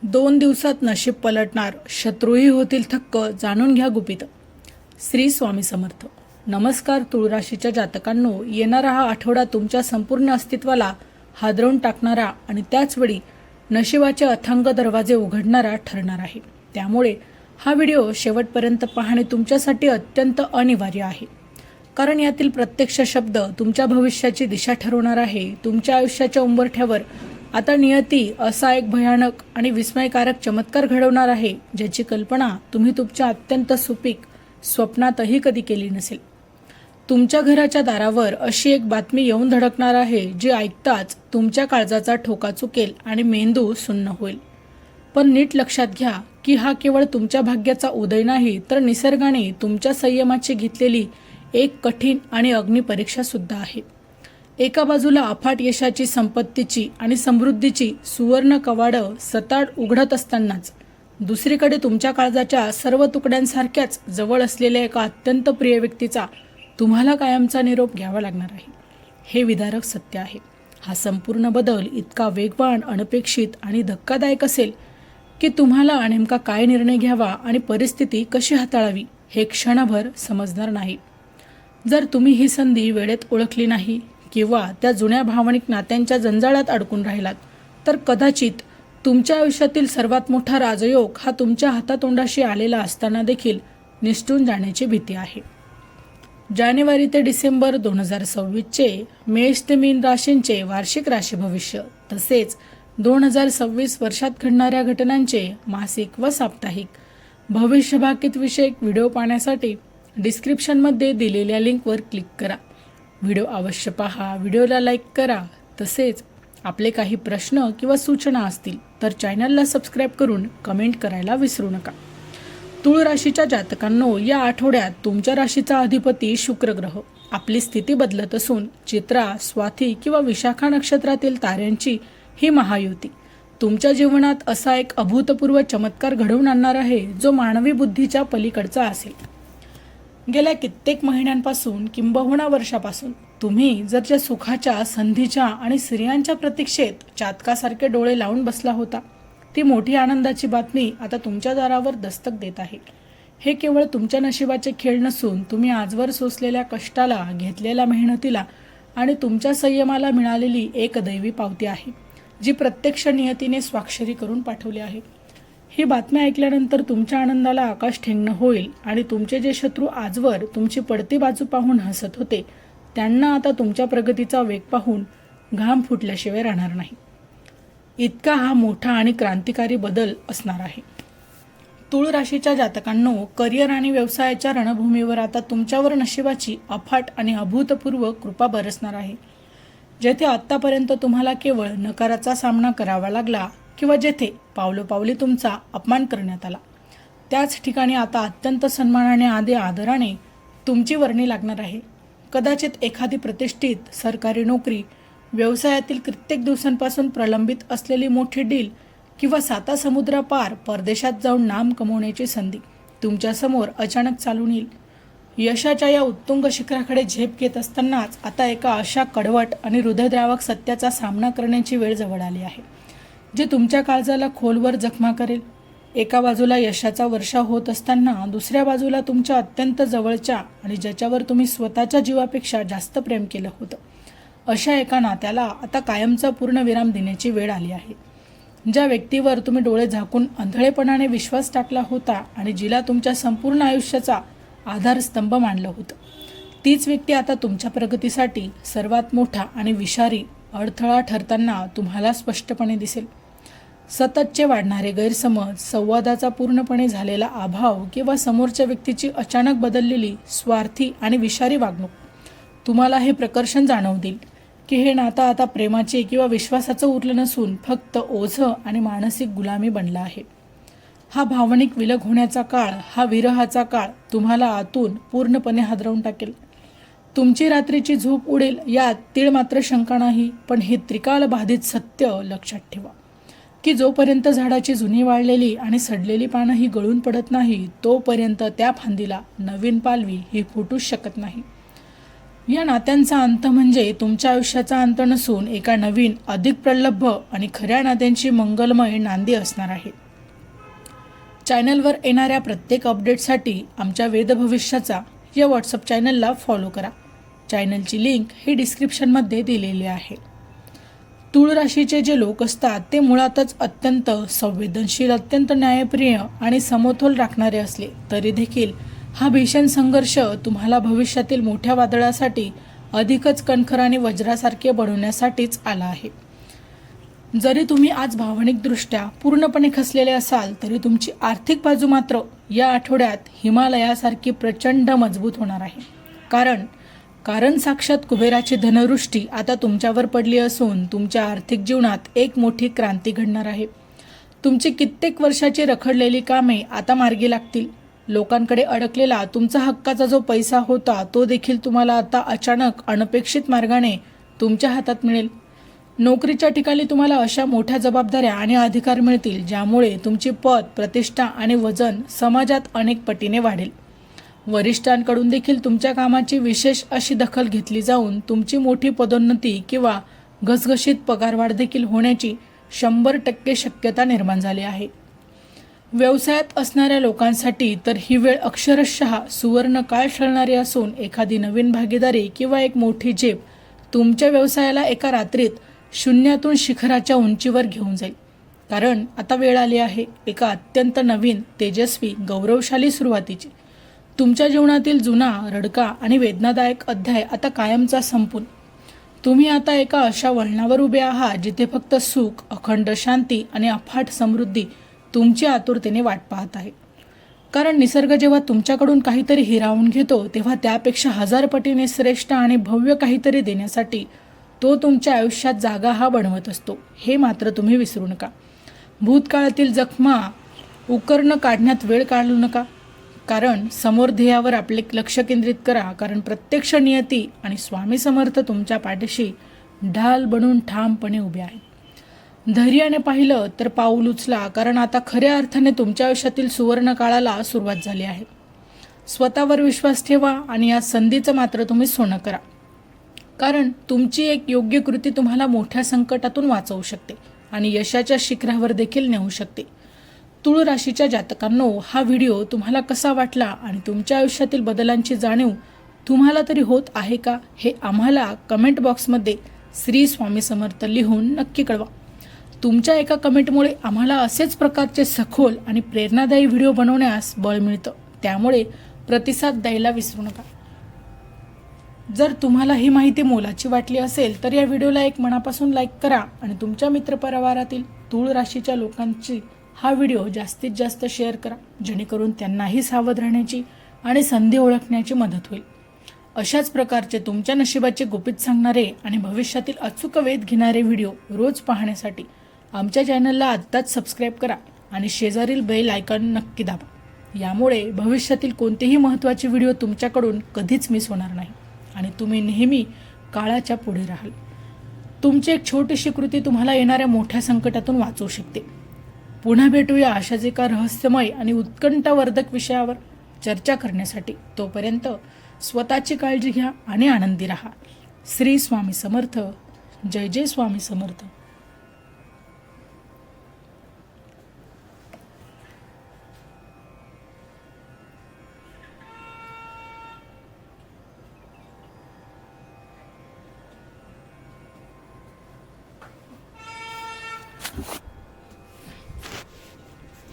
2 दिवसात नशीब पलटणार, शत्रूही होतील थक्क, जाणून घ्या गुपित. श्री स्वामी समर्थ. नमस्कार तुळ राशीच्या जातकांनो, येणारा हा आठवडा तुमच्या संपूर्ण अस्तित्वाला हादरवून टाकणारा आणि त्याचवेळी नशिबाचे अथांग दरवाजे उघडणारा ठरणार आहे. त्यामुळे हा व्हिडिओ शेवटपर्यंत पाहणे तुमच्यासाठी अत्यंत अनिवार्य आहे, कारण यातील प्रत्यक्ष शब्द तुमच्या भविष्याची दिशा ठरवणार आहे. तुमच्या आयुष्याच्या उंबरठ्यावर आता नियती असा एक भयानक आणि विस्मयकारक चमत्कार घडवणार आहे, ज्याची कल्पना तुम्ही तुमच्या अत्यंत सुपीक स्वप्नातही कधी केली नसेल. तुमच्या घराच्या दारावर अशी एक बातमी येऊन धडकणार आहे, जी ऐकताच तुमच्या काळजाचा ठोका चुकेल आणि मेंदू सुन्न होईल. पण नीट लक्षात घ्या की हा केवळ तुमच्या भाग्याचा उदय नाही, तर निसर्गाने तुमच्या संयमाची घेतलेली एक कठीण आणि अग्निपरीक्षा सुद्धा आहे. एका बाजूला अफाट यशाची, संपत्तीची आणि समृद्धीची सुवर्ण कवाडं सताड उघडत असतानाच दुसरीकडे तुमच्या काळजाच्या सर्व तुकड्यांसारख्याच जवळ असलेल्या एका अत्यंत प्रिय व्यक्तीचा तुम्हाला कायमचा निरोप घ्यावा लागणार आहे. हे विदारक सत्य आहे. हा संपूर्ण बदल इतका वेगवान, अनपेक्षित आणि धक्कादायक असेल की तुम्हाला नेमका काय निर्णय घ्यावा आणि परिस्थिती कशी हाताळावी हे क्षणभर समजणार नाही. जर तुम्ही ही संधी वेळेत ओळखली नाही किंवा त्या जुन्या भावनिक नात्यांच्या जंजाळात अडकून राहिलात, तर कदाचित तुमच्या आयुष्यातील सर्वात मोठा राजयोग हा तुमच्या हातातोंडाशी आलेला असताना देखील निसटून जाण्याची भीती आहे. जानेवारी ते डिसेंबर 2026चे मेष ते मीन राशींचे वार्षिक राशी भविष्य, तसेच 2026 वर्षात घडणाऱ्या घटनांचे मासिक व साप्ताहिक भविष्यभाकीत विषयक व्हिडिओ पाहण्यासाठी डिस्क्रिप्शनमध्ये दिलेल्या लिंकवर क्लिक करा. व्हिडिओ अवश्य पहा, व्हिडिओला लाईक करा. तसेच आपले काही प्रश्न किंवा सूचना असतील तर चॅनलला सबस्क्राईब करून कमेंट करायला विसरू नका. तुळ राशीच्या जातकांनो, या आठवड्यात तुमच्या राशीचा अधिपती शुक्र ग्रह आपली स्थिती बदलत असून चित्रा, स्वाती किंवा विशाखा नक्षत्रातील ताऱ्यांची ही महायुती तुमच्या जीवनात असा एक अभूतपूर्व चमत्कार घडवून आणणार आहे, जो मानवी बुद्धीच्या पलीकडचा असेल. गेल्या कित्येक महिन्यांपासून किंबहुना वर्षापासून तुम्ही जर त्या सुखाच्या, संधीच्या आणि स्त्रियांच्या प्रतीक्षेत चातकासारखे डोळे लावून बसला होता, ती मोठी आनंदाची बातमी आता तुमच्या दारावर दस्तक देत आहे. हे केवळ तुमच्या नशिबाचे खेळ नसून तुम्ही आजवर सोसलेल्या कष्टाला, घेतलेल्या मेहनतीला आणि तुमच्या संयमाला मिळालेली एक दैवी पावती आहे, जी प्रत्यक्ष नियतीने स्वाक्षरी करून पाठवली आहे. ही बातमी ऐकल्यानंतर तुमच्या आनंदाला आकाश ठेंगणं होईल आणि तुमचे जे शत्रू आजवर तुमची पडती बाजू पाहून हसत होते, त्यांना आता तुमच्या प्रगतीचा वेग पाहून घाम फुटल्याशिवाय राहणार नाही. इतका हा मोठा आणि क्रांतिकारी बदल असणार आहे. तुळ राशीच्या जातकांनो, करिअर आणि व्यवसायाच्या रणभूमीवर आता तुमच्यावर नशिबाची अफाट आणि अभूतपूर्व कृपा बरसणार आहे. जेथे आत्तापर्यंत तुम्हाला केवळ नकाराचा सामना करावा लागला किंवा जेथे पावलोपावली तुमचा अपमान करण्यात आला, त्याच ठिकाणी आता अत्यंत सन्मानाने आणि आदराने तुमची वर्णी लागणार आहे. कदाचित एखादी प्रतिष्ठित सरकारी नोकरी, व्यवसायातील कित्येक दिवसांपासून प्रलंबित असलेली मोठी डील किंवा सातासमुद्रापार परदेशात जाऊन नाम कमवण्याची संधी तुमच्यासमोर अचानक चालून येईल. यशाच्या या उत्तुंग शिखराकडे झेप घेत असतानाच आता एका अशा कडवट आणि हृदयद्रावक सत्याचा सामना करण्याची वेळ जवळ आली आहे, जे तुमच्या काळजाला खोलवर जखमा करेल. एका बाजूला यशाचा वर्षा होत असताना दुसऱ्या बाजूला तुमच्या अत्यंत जवळच्या आणि ज्याच्यावर तुम्ही स्वतःच्या जीवापेक्षा जास्त प्रेम केलं होतं, अशा एका नात्याला आता कायमचा पूर्णविराम देण्याची वेळ आली आहे. ज्या व्यक्तीवर तुम्ही डोळे झाकून आंधळेपणाने विश्वास टाकला होता आणि जिला तुमच्या संपूर्ण आयुष्याचा आधारस्तंभ मानलं होतं, तीच व्यक्ती आता तुमच्या प्रगतीसाठी सर्वात मोठा आणि विषारी अडथळा ठरताना तुम्हाला स्पष्टपणे दिसेल. सततचे वाढणारे गैरसमज, संवादाचा पूर्णपणे झालेला अभाव किंवा समोरच्या व्यक्तीची अचानक बदललेली स्वार्थी आणि विषारी वागणूक तुम्हाला हे प्रकर्षण जाणवू देईल की हे नातं आता प्रेमाचे किंवा विश्वासाचं उरलं नसून फक्त ओझं आणि मानसिक गुलामी बनला आहे. हा भावनिक विलग होण्याचा काळ, हा विरहाचा काळ तुम्हाला आतून पूर्णपणे हादरवून टाकेल. तुमची रात्रीची झोप उडेल यात तीळ मात्र शंका नाही. पण हे त्रिकाल बाधित सत्य लक्षात ठेवा की जोपर्यंत झाडाची जुनी वाळलेली आणि सडलेली पानं ही गळून पडत नाही, तोपर्यंत त्या फांदीला नवीन पालवी ही फुटूच शकत नाही. या नात्यांचा अंत म्हणजे तुमच्या आयुष्याचा अंत नसून एका नवीन, अधिक प्रलब्ध आणि खऱ्या नात्यांची मंगलमय नांदी असणार आहे. चॅनलवर येणाऱ्या प्रत्येक अपडेटसाठी आमच्या वेद भविष्याचा या व्हॉट्सअप चॅनलला फॉलो करा. चॅनलची लिंक ही डिस्क्रिप्शनमध्ये दिलेली आहे. तूळ राशीचे जे लोक असतात ते मुळातच अत्यंत संवेदनशील, अत्यंत न्यायप्रिय आणि समतोल राखणारे असले तरी देखील हा भीषण संघर्ष तुम्हाला भविष्यातील मोठ्या वादळासाठी अधिकच कणखर आणि वज्रासारखे बनवण्यासाठीच आला आहे. जरी तुम्ही आज भावनिकदृष्ट्या पूर्णपणे खचलेले असाल तरी तुमची आर्थिक बाजू मात्र या आठवड्यात हिमालयासारखी प्रचंड मजबूत होणार आहे. कारण साक्षात कुबेराची धनवृष्टी आता तुमच्यावर पडली असून तुमच्या आर्थिक जीवनात एक मोठी क्रांती घडणार आहे. तुमची कित्येक वर्षाची रखडलेली कामे आता मार्गी लागतील. लोकांकडे अडकलेला तुमचा हक्काचा जो पैसा होता तो देखील तुम्हाला आता अचानक अनपेक्षित मार्गाने तुमच्या हातात मिळेल. नोकरीच्या ठिकाणी तुम्हाला अशा मोठ्या जबाबदाऱ्या आणि अधिकार मिळतील ज्यामुळे तुमची पद, प्रतिष्ठा आणि वजन समाजात अनेक पटीने वाढेल. वरिष्ठांकडून देखील तुमच्या कामाची विशेष अशी दखल घेतली जाऊन तुमची मोठी पदोन्नती किंवा घसघशीत पगारवाढ देखील होण्याची 100% शक्यता निर्माण झाली आहे. व्यवसायात असणाऱ्या लोकांसाठी तर ही वेळ अक्षरशः सुवर्ण काळ ठरणारी असून एखादी नवीन भागीदारी किंवा एक मोठी झेप तुमच्या व्यवसायाला एका रात्रीत शून्यातून शिखराच्या उंचीवर घेऊन जाईल. कारण आता वेळ आली आहे एका अत्यंत नवीन, तेजस्वी, गौरवशाली सुरुवातीची. तुमच्या जीवनातील जुना, रडका आणि वेदनादायक अध्याय आता कायमचा संपून तुम्ही आता एका अशा वळणावर उभे आहात जिथे फक्त सुख, अखंड शांती आणि अफाट समृद्धी तुमची आतुरतेने वाट पाहत आहे. कारण निसर्ग जेव्हा तुमच्याकडून काहीतरी हिरावून घेतो तेव्हा त्यापेक्षा 1000 पटीने श्रेष्ठ आणि भव्य काहीतरी देण्यासाठी तो तुमच्या आयुष्यात जागा हा बनवत असतो. हे मात्र तुम्ही विसरू नका. भूतकाळातील जखमा उकरणं काढण्यात वेळ काढू नका. कारण समोर ध्येयावर आपले लक्ष केंद्रित करा. कारण प्रत्यक्ष नियती आणि स्वामी समर्थ तुमच्या पाठीशी ढाल बनून ठामपणे उभे आहेत. धैर्याने पाहिलं तर पाऊल उचला. कारण आता खऱ्या अर्थाने तुमच्या आयुष्यातील सुवर्ण काळाला सुरुवात झाली आहे. स्वतःवर विश्वास ठेवा आणि या संधीचं मात्र तुम्ही सोनं करा. कारण तुमची एक योग्य कृती तुम्हाला मोठ्या संकटातून वाचवू शकते आणि यशाच्या शिखरावर देखील नेऊ शकते. तूळ राशीच्या जातकांनो, हा व्हिडिओ तुम्हाला कसा वाटला आणि तुमच्या आयुष्यातील बदलांची जाणीव तुम्हाला तरी होत आहे का हे आम्हाला कमेंट बॉक्समध्ये श्री स्वामी समर्थ लिहून नक्की कळवा. तुमच्या एका कमेंटमुळे आम्हाला असेच प्रकारचे सखोल आणि प्रेरणादायी व्हिडिओ बनवण्यास बळ मिळतं. त्यामुळे प्रतिसाद द्यायला विसरू नका. जर तुम्हाला ही माहिती मोलाची वाटली असेल तर या व्हिडिओला एक मनापासून लाईक करा आणि तुमच्या मित्रपरिवारातील तूळ राशीच्या लोकांची हा व्हिडिओ जास्तीत जास्त शेअर करा जेणेकरून त्यांनाही सावध राहण्याची आणि संधी ओळखण्याची मदत होईल. अशाच प्रकारचे तुमच्या नशिबाचे गुपित सांगणारे आणि भविष्यातील अचूक वेध घेणारे व्हिडिओ रोज पाहण्यासाठी आमच्या चॅनलला आत्ताच सबस्क्राईब करा आणि शेजारील बेल आयकॉन नक्की दाबा. यामुळे भविष्यातील कोणतेही महत्त्वाचे व्हिडिओ तुमच्याकडून कधीच मिस होणार नाही आणि तुम्ही नेहमी काळाच्या पुढे राहाल. तुमची एक छोटीशी कृती तुम्हाला येणाऱ्या मोठ्या संकटातून वाचवू शकते. पुन्हा भेटूया अशाच एका रहस्यमय आणि उत्कंठावर्धक विषयावर चर्चा करण्यासाठी. तोपर्यंत स्वतःची काळजी घ्या आणि आनंदी राहा. श्री स्वामी समर्थ. जय जय स्वामी समर्थ.